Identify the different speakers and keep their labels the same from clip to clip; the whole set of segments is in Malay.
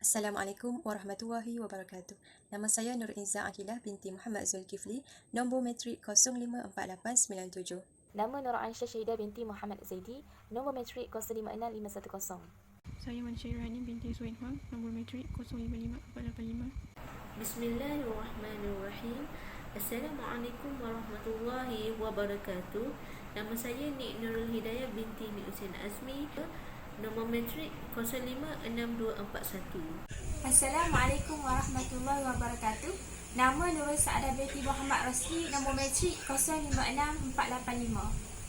Speaker 1: Assalamualaikum warahmatullahi wabarakatuh. Nama saya Nur Izzah Aqilah binti Muhammad Zulkifli, nombor metrik 054897.
Speaker 2: Nama Nur Aisyah Syahidah binti Muhammad Zaidi, nombor metrik 056510.
Speaker 3: Saya Mansyairani binti Suhain Huang, nombor metrik 055485.
Speaker 4: Bismillahirrahmanirrahim. Assalamualaikum warahmatullahi wabarakatuh. Nama saya Nik Nurul Hidayah binti Nik Hussein Azmi, nombor metrik 056241.
Speaker 5: Assalamualaikum warahmatullahi wabarakatuh. Nama Nurul Saadah binti Muhammad Rosli, nombor metrik 056485.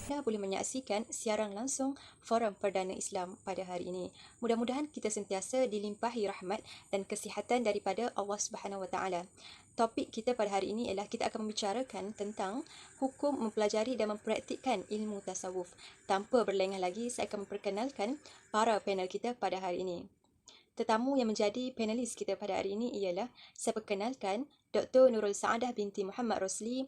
Speaker 1: Anda boleh menyaksikan siaran langsung Forum Perdana Islam pada hari ini. Mudah-mudahan kita sentiasa dilimpahi rahmat dan kesihatan daripada Allah Subhanahu Wa Taala. Topik kita pada hari ini ialah kita akan membicarakan tentang hukum mempelajari dan mempraktikkan ilmu tasawuf. Tanpa berlengah lagi, saya akan memperkenalkan para panel kita pada hari ini. Tetamu yang menjadi panelis kita pada hari ini ialah, saya perkenalkan Dr. Nurul Saadah binti Muhammad Rosli,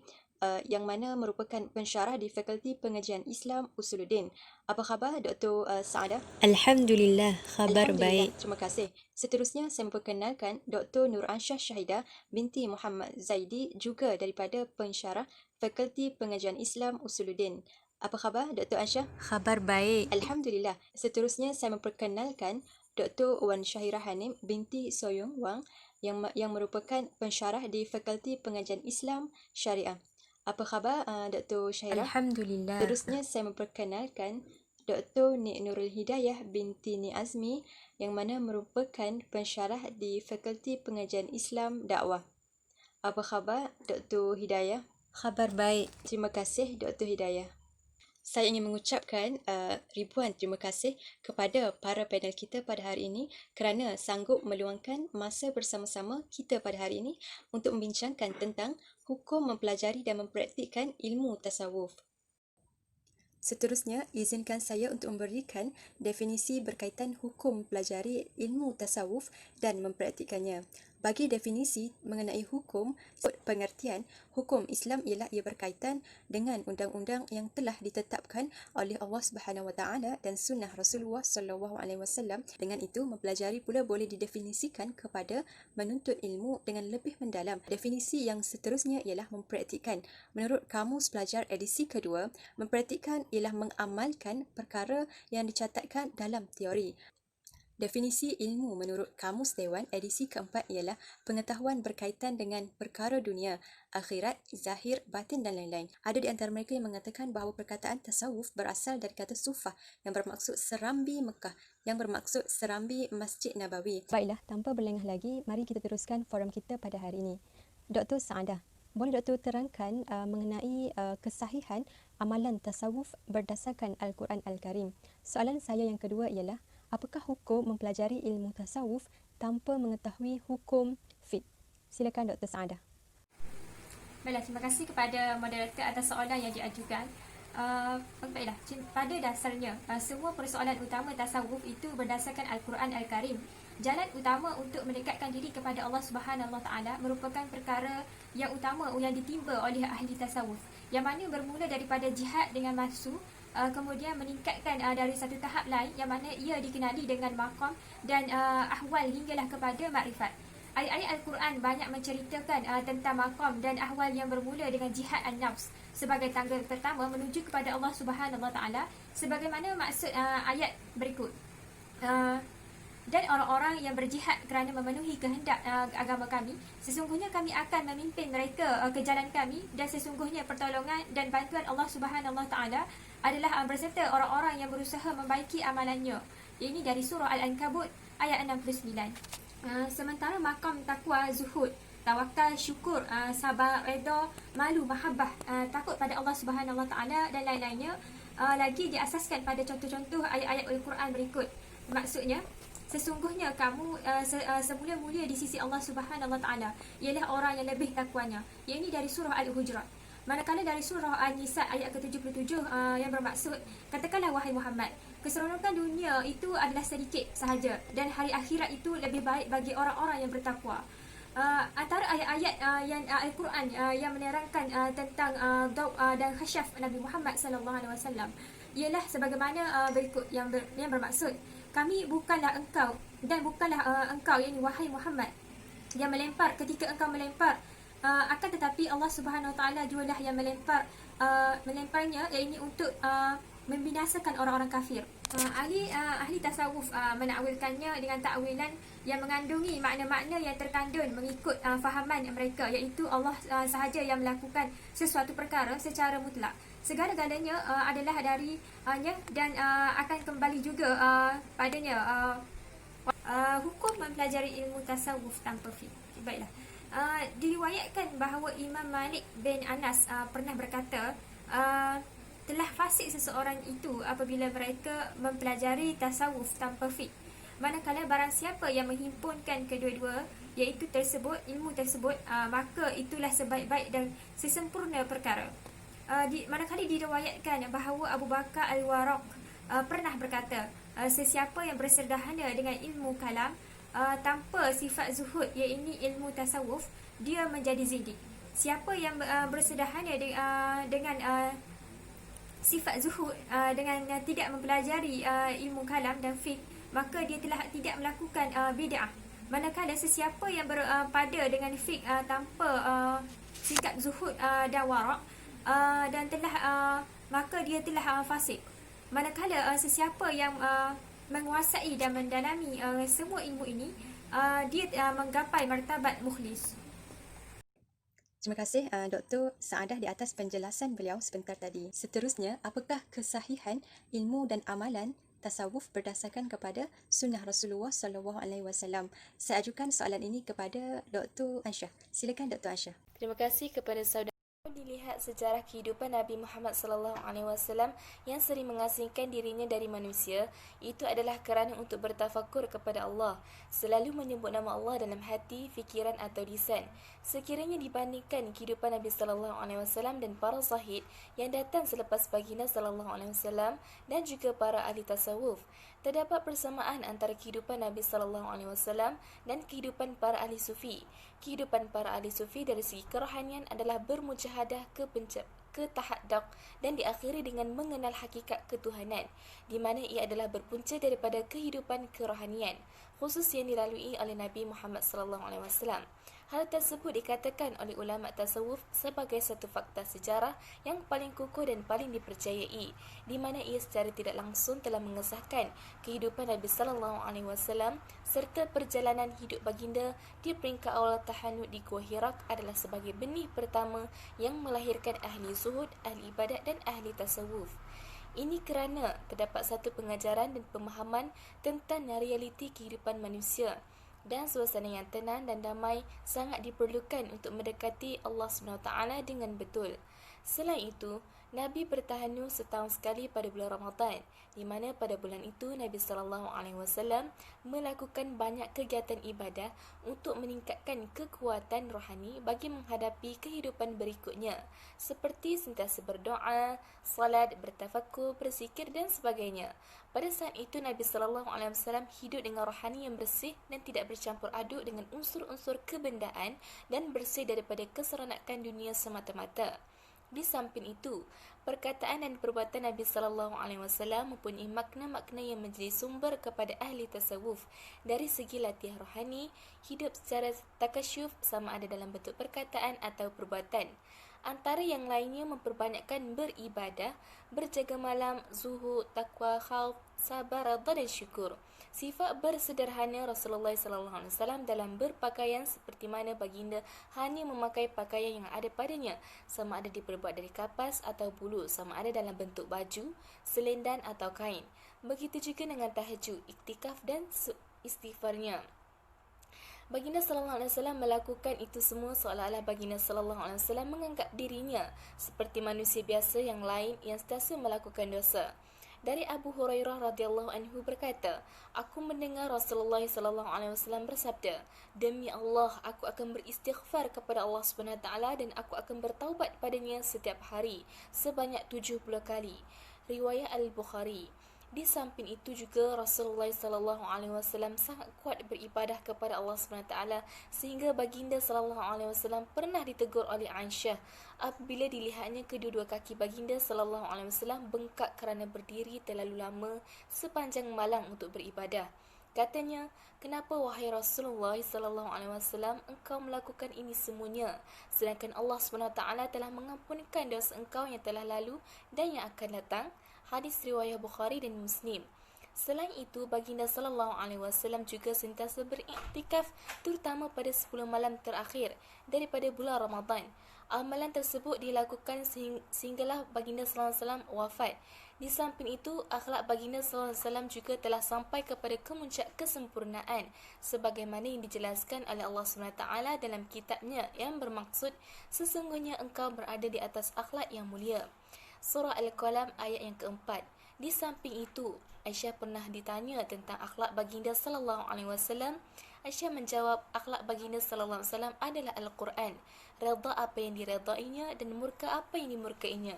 Speaker 1: yang mana merupakan pensyarah di Fakulti Pengajian Islam Usuluddin. Apa khabar Dr. Saadah?
Speaker 6: Alhamdulillah, khabar baik.
Speaker 1: Terima kasih. Seterusnya saya memperkenalkan Dr. Nur Aisyah Syahidah binti Muhammad Zaidi, juga daripada pensyarah Fakulti Pengajian Islam Usuluddin. Apa khabar Dr. Aisyah?
Speaker 6: Khabar baik.
Speaker 1: Alhamdulillah. Seterusnya saya memperkenalkan Dr. Wan Syahirah Hanim binti Soyong Wang yang merupakan pensyarah di Fakulti Pengajian Islam Syariah. Apa khabar Dr. Syahirah?
Speaker 6: Alhamdulillah.
Speaker 1: Terusnya saya memperkenalkan Dr. Nik Nurul Hidayah binti Nik Azmi yang mana merupakan pensyarah di Fakulti Pengajian Islam Dakwah. Apa khabar Dr. Hidayah?
Speaker 6: Khabar baik.
Speaker 1: Terima kasih Dr. Hidayah. Saya ingin mengucapkan ribuan terima kasih kepada para panel kita pada hari ini kerana sanggup meluangkan masa bersama-sama kita pada hari ini untuk membincangkan tentang hukum mempelajari dan mempraktikkan ilmu tasawuf. Seterusnya, izinkan saya untuk memberikan definisi berkaitan hukum mempelajari ilmu tasawuf dan mempraktikkannya. Bagi definisi mengenai hukum, pengertian hukum Islam ialah ia berkaitan dengan undang-undang yang telah ditetapkan oleh Allah Subhanahu Wa Taala dan sunnah Rasulullah Sallallahu Alaihi Wasallam. Dengan itu, mempelajari pula boleh didefinisikan kepada menuntut ilmu dengan lebih mendalam. Definisi yang seterusnya ialah mempraktikkan. Menurut Kamus Pelajar edisi kedua, mempraktikkan ialah mengamalkan perkara yang dicatatkan dalam teori. Definisi ilmu menurut Kamus Dewan edisi keempat ialah pengetahuan berkaitan dengan perkara dunia, akhirat, zahir, batin dan lain-lain. Ada di antara mereka yang mengatakan bahawa perkataan tasawuf berasal dari kata sufah yang bermaksud serambi Mekah, yang bermaksud serambi Masjid Nabawi. Baiklah, tanpa berlengah lagi, mari kita teruskan forum kita pada hari ini. Dr. Saadah, boleh Dr. terangkan mengenai kesahihan amalan tasawuf berdasarkan Al-Quran Al-Karim? Soalan saya yang kedua ialah, apakah hukum mempelajari ilmu tasawuf tanpa mengetahui hukum fiqh? Silakan Dr. Saadah.
Speaker 5: Baiklah, terima kasih kepada moderator atas soalan yang diajukan. Baiklah, pada dasarnya, semua persoalan utama tasawuf itu berdasarkan Al-Quran Al-Karim. Jalan utama untuk mendekatkan diri kepada Allah Subhanahu Wa Taala merupakan perkara yang utama yang ditimba oleh ahli tasawuf, yang mana bermula daripada jihad dengan nafsu, kemudian meningkatkan dari satu tahap lain yang mana ia dikenali dengan maqam dan ahwal hinggalah kepada makrifat. Ayat-ayat Al-Quran banyak menceritakan tentang maqam dan ahwal yang bermula dengan jihad an-nafs sebagai tangga pertama menuju kepada Allah Subhanahu Wa Taala, sebagaimana maksud ayat berikut. Dan orang-orang yang berjihad kerana memenuhi kehendak agama kami, sesungguhnya kami akan memimpin mereka ke jalan kami, dan sesungguhnya pertolongan dan bantuan Allah Subhanahu Wa Taala adalah berserta orang-orang yang berusaha membaiki amalannya. Ini dari surah Al-Ankabut ayat 69. Sementara makam takwa, zuhud, tawakal, syukur, sabar, redha, malu, mahabbah, takut pada Allah Subhanahu Wa Taala dan lain-lainnya lagi diasaskan pada contoh-contoh ayat-ayat Al-Quran berikut. Maksudnya, sesungguhnya kamu semula mulia di sisi Allah Subhanahu Wa Taala ialah orang yang lebih takwanya. Ini dari surah Al-Hujurat. Manakala dari surah An-Nisa ayat ke-77 yang bermaksud, katakanlah wahai Muhammad, keseronokan dunia itu adalah sedikit sahaja dan hari akhirat itu lebih baik bagi orang-orang yang bertakwa. Antara ayat-ayat yang Al-Quran yang menerangkan tentang daud dan khasyaf Nabi Muhammad sallallahu alaihi wasallam ialah sebagaimana berikut yang bermaksud, kami bukanlah engkau dan bukanlah engkau, yakni wahai Muhammad, yang melempar ketika engkau melempar, akan tetapi Allah Subhanahu Wa Taala jualah yang melemparnya, yakni untuk membinasakan orang-orang kafir. Ahli tasawuf menakwilkannya dengan takwilan yang mengandungi makna-makna yang terkandung mengikut fahaman mereka, iaitu Allah sahaja yang melakukan sesuatu perkara secara mutlak. Segala-galanya adalah darinya dan akan kembali juga padanya. Hukum mempelajari ilmu tasawuf tanpa fiqh. Baiklah. Diriwayatkan bahawa Imam Malik bin Anas pernah berkata, telah fasik seseorang itu apabila mereka mempelajari tasawuf tanpa fiqh. Manakala barang siapa yang menghimpunkan kedua-dua, iaitu ilmu tersebut, maka itulah sebaik-baik dan sesempurna perkara. Manakala diriwayatkan bahawa Abu Bakar Al-Warraq pernah berkata, sesiapa yang bersederhana dengan ilmu kalam tanpa sifat zuhud, iaitu ilmu tasawuf, dia menjadi zindik. Siapa yang bersederhana dengan sifat zuhud dengan tidak mempelajari ilmu kalam dan fiqh, maka dia telah tidak melakukan bid'ah. Manakala sesiapa yang berpada dengan fiqh tanpa sikap zuhud dan warak, dan maka dia telah fasik. Manakala sesiapa yang menguasai dan mendalami semua ilmu ini, dia menggapai martabat mukhlis.
Speaker 1: Terima kasih Dr. Saadah di atas penjelasan beliau sebentar tadi. Seterusnya, apakah kesahihan ilmu dan amalan tasawuf berdasarkan kepada sunnah Rasulullah SAW? Saya ajukan soalan ini kepada Dr. Ansyah. Silakan Dr. Ansyah.
Speaker 2: Terima kasih kepada saudara. Dilihat sejarah kehidupan Nabi Muhammad SAW yang sering mengasingkan dirinya dari manusia, itu adalah kerana untuk bertafakur kepada Allah, selalu menyebut nama Allah dalam hati, fikiran atau lisan. Sekiranya dibandingkan kehidupan Nabi SAW dan para zahid yang datang selepas baginda SAW dan juga para ahli tasawuf, terdapat persamaan antara kehidupan Nabi SAW dan kehidupan para ahli sufi. Kehidupan para ahli sufi dari segi kerohanian adalah bermujahadah ke tahadduk dan diakhiri dengan mengenal hakikat ketuhanan, di mana ia adalah berpunca daripada kehidupan kerohanian khusus yang dilalui oleh Nabi Muhammad SAW. Hal tersebut dikatakan oleh ulama tasawuf sebagai satu fakta sejarah yang paling kukuh dan paling dipercayai, di mana ia secara tidak langsung telah mengesahkan kehidupan Nabi SAW serta perjalanan hidup baginda di peringkat awal tahanud di Gua Hira adalah sebagai benih pertama yang melahirkan ahli zuhud, ahli ibadat dan ahli tasawuf. Ini kerana terdapat satu pengajaran dan pemahaman tentang realiti kehidupan manusia, dan suasana yang tenang dan damai sangat diperlukan untuk mendekati Allah SWT dengan betul. Selain itu, Nabi bertahanun setahun sekali pada bulan Ramadan, di mana pada bulan itu Nabi SAW melakukan banyak kegiatan ibadah untuk meningkatkan kekuatan rohani bagi menghadapi kehidupan berikutnya, seperti sentiasa berdoa, salat, bertafakur, berzikir dan sebagainya. Pada saat itu Nabi SAW hidup dengan rohani yang bersih dan tidak bercampur aduk dengan unsur-unsur kebendaan dan bersih daripada keseranakan dunia semata-mata. Di samping itu, perkataan dan perbuatan Nabi SAW mempunyai makna-makna yang menjadi sumber kepada ahli tasawuf dari segi latihan rohani, hidup secara takasyuf sama ada dalam bentuk perkataan atau perbuatan. Antara yang lainnya memperbanyakkan beribadah, berjaga malam, zuhud, taqwa, khauf, sabar, redha dan syukur. Sifat bersederhana Rasulullah SAW dalam berpakaian seperti mana baginda hanya memakai pakaian yang ada padanya, sama ada diperbuat dari kapas atau bulu, sama ada dalam bentuk baju, selendang atau kain. Begitu juga dengan tahajud, iktikaf dan istighfarnya. Baginda SAW melakukan itu semua seolah-olah baginda SAW menganggap dirinya seperti manusia biasa yang lain yang sentiasa melakukan dosa. Dari Abu Hurairah radhiyallahu anhu berkata, aku mendengar Rasulullah SAW bersabda, demi Allah, aku akan beristighfar kepada Allah SWT dan aku akan bertaubat padanya setiap hari sebanyak 70 kali. Riwayat Al-Bukhari. Di samping itu juga Rasulullah SAW sangat kuat beribadah kepada Allah SWT sehingga baginda SAW pernah ditegur oleh Aisyah apabila dilihatnya kedua-dua kaki baginda SAW bengkak kerana berdiri terlalu lama sepanjang malam untuk beribadah. Katanya, "Kenapa wahai Rasulullah SAW engkau melakukan ini semuanya sedangkan Allah SWT telah mengampunkan dosa engkau yang telah lalu dan yang akan datang?" Hadis riwayat Bukhari dan Muslim. Selain itu, baginda SAW juga sentiasa beriktikaf terutama pada 10 malam terakhir daripada bulan Ramadan. Amalan tersebut dilakukan sehinggalah baginda SAW wafat. Di samping itu, akhlak baginda SAW juga telah sampai kepada kemuncak kesempurnaan sebagaimana yang dijelaskan oleh Allah SWT dalam kitabnya yang bermaksud, "Sesungguhnya engkau berada di atas akhlak yang mulia." Surah Al-Qalam ayat yang keempat. Di samping itu, Aisyah pernah ditanya tentang akhlak baginda SAW. Aisyah menjawab, akhlak baginda SAW adalah Al-Quran, redha apa yang diredainya dan murka apa yang dimurkainya.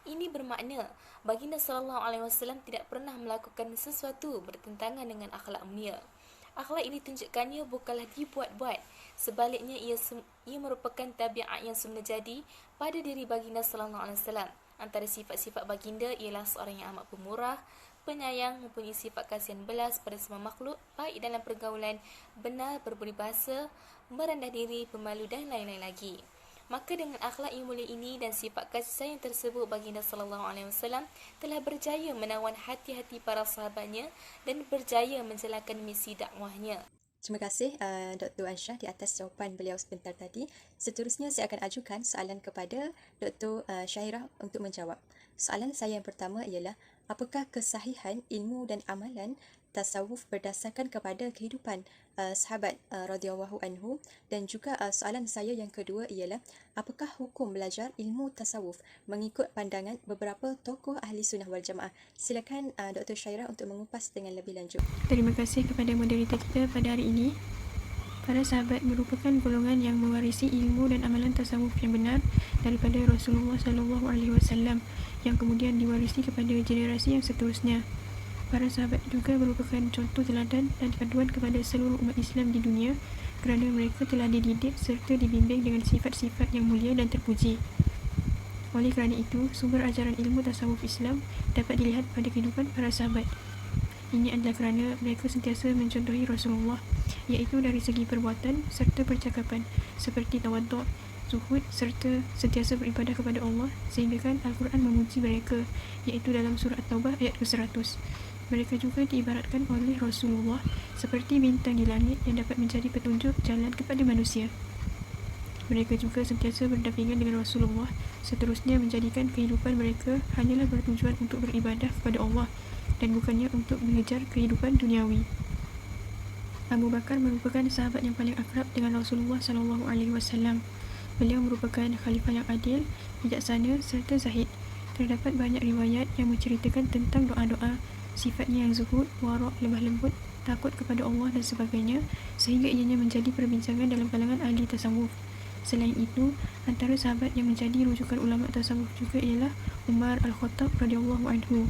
Speaker 2: Ini bermakna baginda SAW tidak pernah melakukan sesuatu bertentangan dengan akhlak mulia. Akhlak ini tunjukkannya bukanlah dibuat-buat. Sebaliknya ia merupakan tabiat yang semula jadi pada diri baginda SAW. Antara sifat-sifat baginda ialah seorang yang amat pemurah, penyayang, mempunyai sifat kasihan belas pada semua makhluk, baik dalam pergaulan, benar berbudi bahasa, merendah diri, pemalu dan lain-lain lagi. Maka dengan akhlak yang mulia ini dan sifat kasih sayang tersebut, baginda SAW telah berjaya menawan hati-hati para sahabatnya dan berjaya menjalankan misi dakwahnya.
Speaker 1: Terima kasih Dr. Aisyah di atas jawapan beliau sebentar tadi. Seterusnya saya akan ajukan soalan kepada Dr. Syairah untuk menjawab. Soalan saya yang pertama ialah, apakah kesahihan ilmu dan amalan tasawuf berdasarkan kepada kehidupan sahabat radhiyallahu anhu? Dan juga soalan saya yang kedua ialah, apakah hukum belajar ilmu tasawuf mengikut pandangan beberapa tokoh ahli sunnah wal jamaah? Silakan Dr. Syairah untuk mengupas dengan lebih lanjut.
Speaker 3: Terima kasih kepada moderator kita pada hari ini. Para sahabat merupakan golongan yang mewarisi ilmu dan amalan tasawuf yang benar daripada Rasulullah SAW yang kemudian diwarisi kepada generasi yang seterusnya. Para sahabat juga merupakan contoh teladan dan panduan kepada seluruh umat Islam di dunia kerana mereka telah dididik serta dibimbing dengan sifat-sifat yang mulia dan terpuji. Oleh kerana itu, sumber ajaran ilmu tasawuf Islam dapat dilihat pada kehidupan para sahabat. Ini adalah kerana mereka sentiasa mencontohi Rasulullah, iaitu dari segi perbuatan serta percakapan seperti tawaduk, zuhud serta sentiasa beribadah kepada Allah, sehingga kan Al-Quran memuji mereka, iaitu dalam surah At-Taubah ayat ke-100. Mereka juga diibaratkan oleh Rasulullah seperti bintang di langit yang dapat menjadi petunjuk jalan kepada manusia. Mereka juga sentiasa berdampingan dengan Rasulullah, seterusnya menjadikan kehidupan mereka hanyalah bertujuan untuk beribadah kepada Allah dan bukannya untuk mengejar kehidupan duniawi. Abu Bakar merupakan sahabat yang paling akrab dengan Rasulullah SAW. Beliau merupakan khalifah yang adil, bijaksana serta zahid. Terdapat banyak riwayat yang menceritakan tentang doa-doa, sifatnya yang zuhud, warak, lemah lembut, takut kepada Allah dan sebagainya, sehingga ianya menjadi perbincangan dalam kalangan ahli tasawuf. Selain itu, antara sahabat yang menjadi rujukan ulama tasawuf juga ialah Umar Al-Khattab radhiyallahu anhu.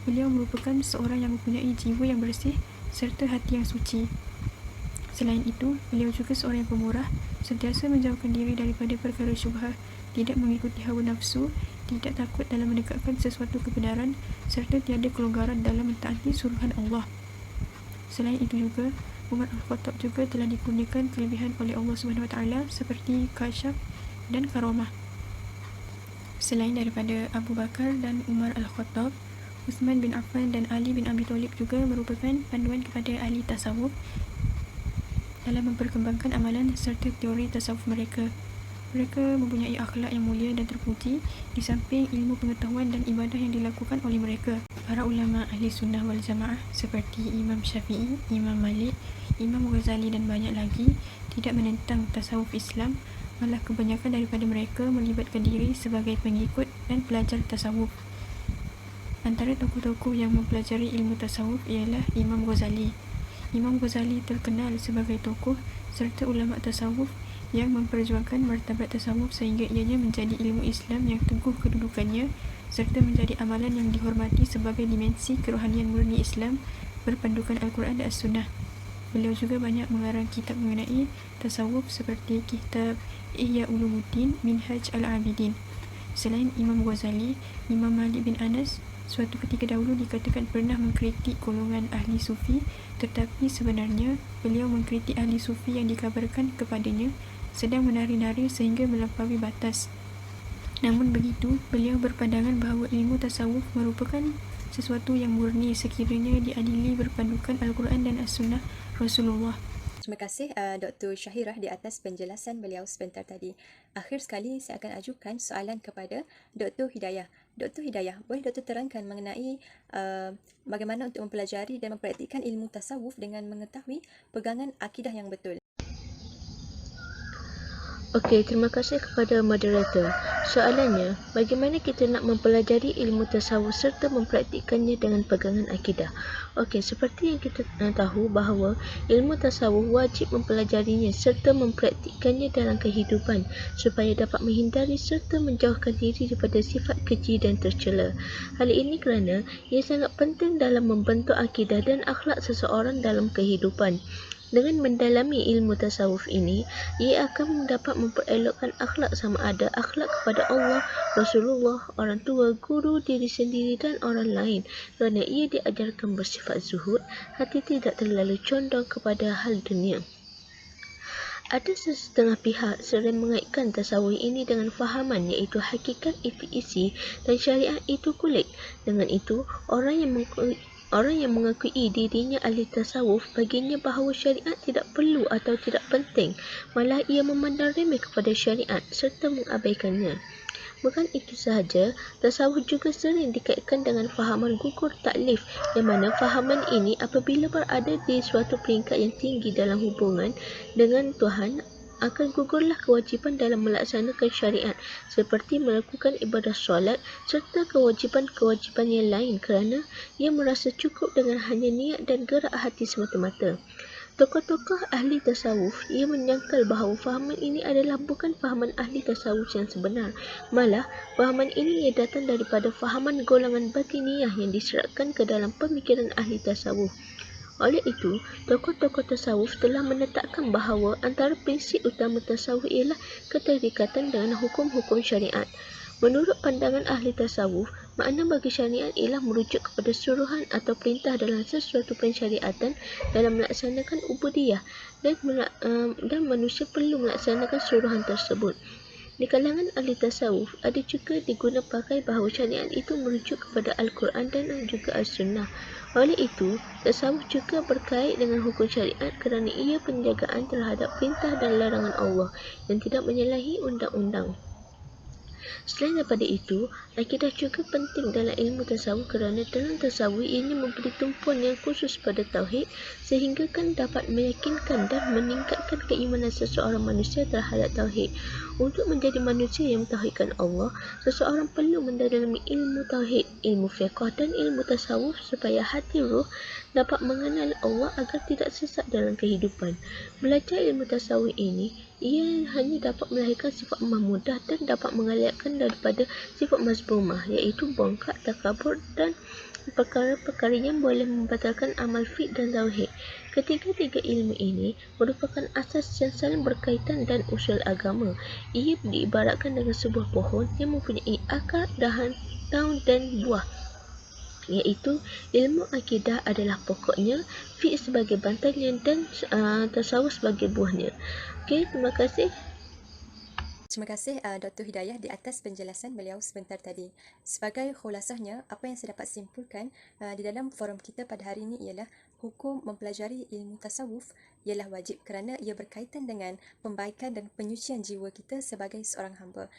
Speaker 3: Beliau merupakan seorang yang mempunyai jiwa yang bersih serta hati yang suci. Selain itu, beliau juga seorang yang pemurah, sentiasa menjauhkan diri daripada perkara syubhah, tidak mengikuti hawa nafsu, tidak takut dalam mendekatkan sesuatu kebenaran serta tiada kelonggaran dalam mentaati suruhan Allah. Selain itu juga, Umar Al-Khattab juga telah dikurniakan kelebihan oleh Allah SWT seperti kasyaf dan karamah. Selain daripada Abu Bakar dan Umar Al-Khattab, Uthman bin Affan dan Ali bin Abi Thalib juga merupakan panduan kepada ahli tasawuf dalam memperkembangkan amalan serta teori tasawuf mereka. Mereka mempunyai akhlak yang mulia dan terpuji di samping ilmu pengetahuan dan ibadah yang dilakukan oleh mereka. Para ulama ahli sunnah wal jamaah seperti Imam Syafi'i, Imam Malik, Imam Ghazali dan banyak lagi tidak menentang tasawuf Islam, malah kebanyakan daripada mereka melibatkan diri sebagai pengikut dan pelajar tasawuf. Antara tokoh-tokoh yang mempelajari ilmu tasawuf ialah Imam Ghazali. Imam Ghazali terkenal sebagai tokoh serta ulama tasawuf yang memperjuangkan martabat tasawuf sehingga ianya menjadi ilmu Islam yang teguh kedudukannya serta menjadi amalan yang dihormati sebagai dimensi kerohanian murni Islam berpandukan Al-Quran dan As-Sunnah. Beliau juga banyak mengarang kitab mengenai tasawuf seperti kitab Ihya Ulumuddin, Minhaj Al-Abidin. Selain Imam Ghazali, Imam Malik bin Anas suatu ketika dahulu dikatakan pernah mengkritik golongan ahli sufi, tetapi sebenarnya beliau mengkritik ahli sufi yang dikabarkan kepadanya sedang menari-nari sehingga melampaui batas. Namun begitu, beliau berpandangan bahawa ilmu tasawuf merupakan sesuatu yang murni sekiranya diadili berpandukan Al-Quran dan As-Sunnah Rasulullah.
Speaker 1: Terima kasih Dr. Syahirah di atas penjelasan beliau sebentar tadi. Akhir sekali saya akan ajukan soalan kepada Dr. Hidayah. Dr. Hidayah, boleh Dr. terangkan mengenai bagaimana untuk mempelajari dan mempraktikkan ilmu tasawuf dengan mengetahui pegangan akidah yang betul?
Speaker 4: Okey, terima kasih kepada moderator. Soalannya, bagaimana kita nak mempelajari ilmu tasawuf serta mempraktikkannya dengan pegangan akidah? Okey, seperti yang kita tahu bahawa ilmu tasawuf wajib mempelajarinya serta mempraktikkannya dalam kehidupan supaya dapat menghindari serta menjauhkan diri daripada sifat keji dan tercela. Hal ini kerana ia sangat penting dalam membentuk akidah dan akhlak seseorang dalam kehidupan. Dengan mendalami ilmu tasawuf ini, ia akan dapat memperelokkan akhlak sama ada akhlak kepada Allah, Rasulullah, orang tua, guru, diri sendiri dan orang lain kerana ia diajarkan bersifat zuhud, hati tidak terlalu condong kepada hal dunia. Ada setengah pihak sering mengaitkan tasawuf ini dengan fahaman iaitu hakikat itu isi dan syariat itu kulit. Dengan itu, orang yang mengakui dirinya ahli tasawuf baginya bahawa syariat tidak perlu atau tidak penting, malah ia memandang remeh kepada syariat serta mengabaikannya. Bukan itu sahaja, tasawuf juga sering dikaitkan dengan fahaman gugur taklif, yang mana fahaman ini apabila berada di suatu peringkat yang tinggi dalam hubungan dengan Tuhan, akan gugurlah kewajipan dalam melaksanakan syariat seperti melakukan ibadah solat serta kewajipan-kewajipan yang lain kerana ia merasa cukup dengan hanya niat dan gerak hati semata-mata. Tokoh-tokoh ahli tasawuf ia menyangkal bahawa fahaman ini adalah bukan fahaman ahli tasawuf yang sebenar, malah fahaman ini ia datang daripada fahaman golongan batiniyah yang diseratkan ke dalam pemikiran ahli tasawuf. Oleh itu, tokoh-tokoh tasawuf telah menetapkan bahawa antara prinsip utama tasawuf ialah keterikatan dengan hukum-hukum syariat. Menurut pandangan ahli tasawuf, makna bagi syariat ialah merujuk kepada suruhan atau perintah dalam sesuatu pensyariatan dalam melaksanakan ubudiyah dan manusia perlu melaksanakan suruhan tersebut. Di kalangan ahli tasawuf, ada juga diguna pakai bahawa syariat itu merujuk kepada Al-Quran dan juga As-Sunnah. Oleh itu, tasawuf juga berkait dengan hukum syariat kerana ia penjagaan terhadap perintah dan larangan Allah yang tidak menyalahi undang-undang. Selain daripada itu, akidah juga penting dalam ilmu tasawuf kerana dalam tasawuf ini memberi tumpuan yang khusus pada tauhid sehingga kan dapat meyakinkan dan meningkatkan keimanan seseorang manusia terhadap tauhid. Untuk menjadi manusia yang mentauhidkan Allah, seseorang perlu mendalami ilmu tauhid, ilmu fiqh dan ilmu tasawuf supaya hati ruh dapat mengenal Allah agar tidak sesat dalam kehidupan. Belajar ilmu tasawuf ini, ia hanya dapat melahirkan sifat mahmudah dan dapat mengelakkan daripada sifat mazmumah iaitu bongkak, takabur dan perkara-perkara yang boleh membatalkan amal fiqh dan tauhid. Ketiga-tiga ilmu ini merupakan asas yang saling berkaitan dan usul agama. Ia diibaratkan dengan sebuah pohon yang mempunyai akar, daun dan buah, iaitu ilmu akidah adalah pokoknya, fiqh sebagai bantalnya dan tasawuf sebagai buahnya. Okey, terima kasih.
Speaker 1: Terima kasih Dr. Hidayah di atas penjelasan beliau sebentar tadi. Sebagai khulasahnya, apa yang saya dapat simpulkan di dalam forum kita pada hari ini ialah hukum mempelajari ilmu tasawuf ialah wajib kerana ia berkaitan dengan pembaikan dan penyucian jiwa kita sebagai seorang hamba.